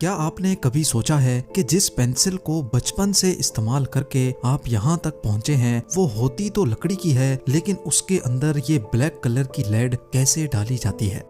क्या आपने कभी सोचा है कि जिस पेंसिल को बचपन से इस्तेमाल करके आप यहाँ तक पहुँचे हैं वो होती तो लकड़ी की है, लेकिन उसके अंदर ये ब्लैक कलर की लेड कैसे डाली जाती है।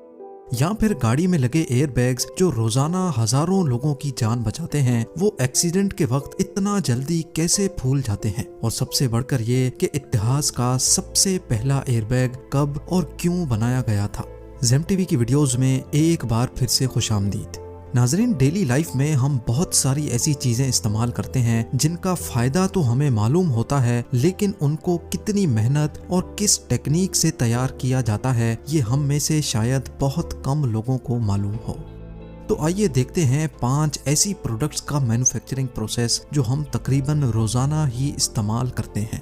या फिर गाड़ी में लगे एयरबैग्स जो रोजाना हजारों लोगों की जान बचाते हैं, वो एक्सीडेंट के वक्त इतना जल्दी कैसे फूल जाते हैं। और सबसे बढ़कर ये कि इतिहास का सबसे पहला एयरबैग कब और क्यों बनाया गया था। ज़ेम टीवी की वीडियोस में एक बार फिर से खुशामदीद। नाजरीन, डेली लाइफ में हम बहुत सारी ऐसी चीजें इस्तेमाल करते हैं जिनका फायदा तो हमें मालूम होता है, लेकिन उनको कितनी मेहनत और किस टेक्निक से तैयार किया जाता है ये हम में से शायद बहुत कम लोगों को मालूम हो। तो आइए देखते हैं 5 ऐसी प्रोडक्ट्स का मैन्युफैक्चरिंग प्रोसेस जो हम तकरीबन रोजाना ही इस्तेमाल करते हैं।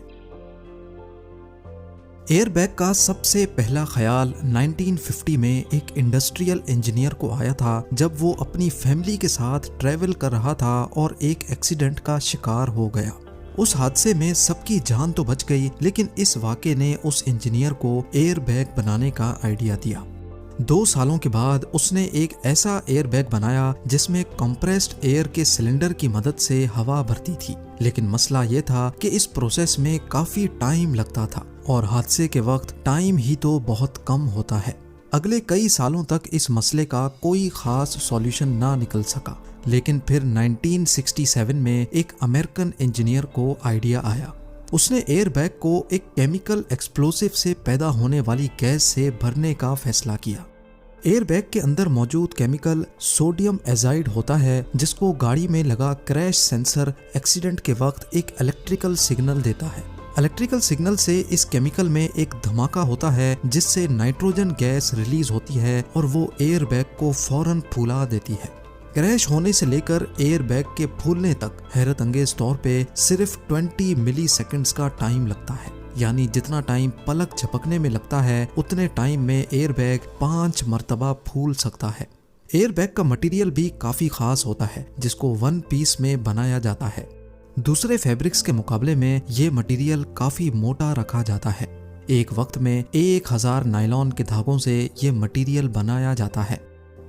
एयरबैग का सबसे पहला ख्याल 1950 में एक इंडस्ट्रियल इंजीनियर को आया था, जब वो अपनी फैमिली के साथ ट्रैवल कर रहा था और एक एक्सीडेंट का शिकार हो गया। उस हादसे में सबकी जान तो बच गई, लेकिन इस वाक़े ने उस इंजीनियर को एयरबैग बनाने का आइडिया दिया। 2 सालों के बाद उसने एक ऐसा एयरबैग बनाया जिसमें कंप्रेस्ड एयर के सिलेंडर की मदद से हवा भरती थी, लेकिन मसला ये था कि इस प्रोसेस में काफी टाइम लगता था और हादसे के वक्त टाइम ही तो बहुत कम होता है। अगले कई सालों तक इस मसले का कोई खास सॉल्यूशन ना निकल सका, लेकिन फिर 1967 में एक अमेरिकन इंजीनियर को आइडिया आया। उसने एयरबैग को एक केमिकल एक्सप्लोसिव से पैदा होने वाली गैस से भरने का फैसला किया। एयरबैग के अंदर मौजूद केमिकल सोडियम एजाइड होता है, जिसको गाड़ी में लगा क्रैश सेंसर एक्सीडेंट के वक्त एक इलेक्ट्रिकल सिग्नल देता है। इलेक्ट्रिकल सिग्नल से इस केमिकल में एक धमाका होता है, जिससे नाइट्रोजन गैस रिलीज होती है और वो एयरबैग को फौरन फूला देती है। क्रैश होने से लेकर एयरबैग के फूलने तक हैरत अंगेज तौर पे सिर्फ 20 मिली सेकेंड्स का टाइम लगता है। यानी जितना टाइम पलक झपकने में लगता है उतने टाइम में एयरबैग 5 मर्तबा फूल सकता है। एयरबैग का मटेरियल भी काफी खास होता है, जिसको 1 पीस में बनाया जाता है। दूसरे फैब्रिक्स के मुकाबले में ये मटेरियल काफी मोटा रखा जाता है। एक वक्त में 1000 नायलॉन के धागों से ये मटेरियल बनाया जाता है।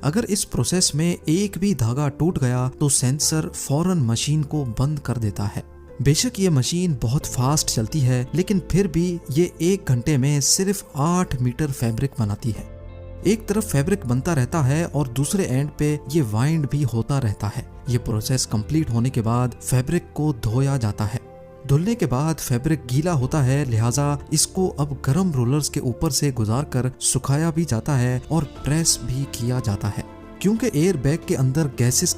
अगर इस प्रोसेस में एक भी धागा टूट गया तो सेंसर फौरन मशीन को बंद कर देता है। बेशक ये मशीन बहुत फास्ट चलती है, लेकिन फिर भी ये 1 घंटे में सिर्फ 8 मीटर फैब्रिक बनाती है। एक तरफ फैब्रिक बनता रहता है और दूसरे एंड पे ये वाइंड भी होता रहता है। ये प्रोसेस कंप्लीट होने के बाद फैब्रिक को धोया जाता है। धुलने के बाद फैब्रिक गीला होता है, लिहाजा इसको अब गर्म रोलर्स के ऊपर से गुजार कर सुखाया भी जाता है और प्रेस भी किया जाता है। क्योंकि एयरबैग के अंदर गैसेस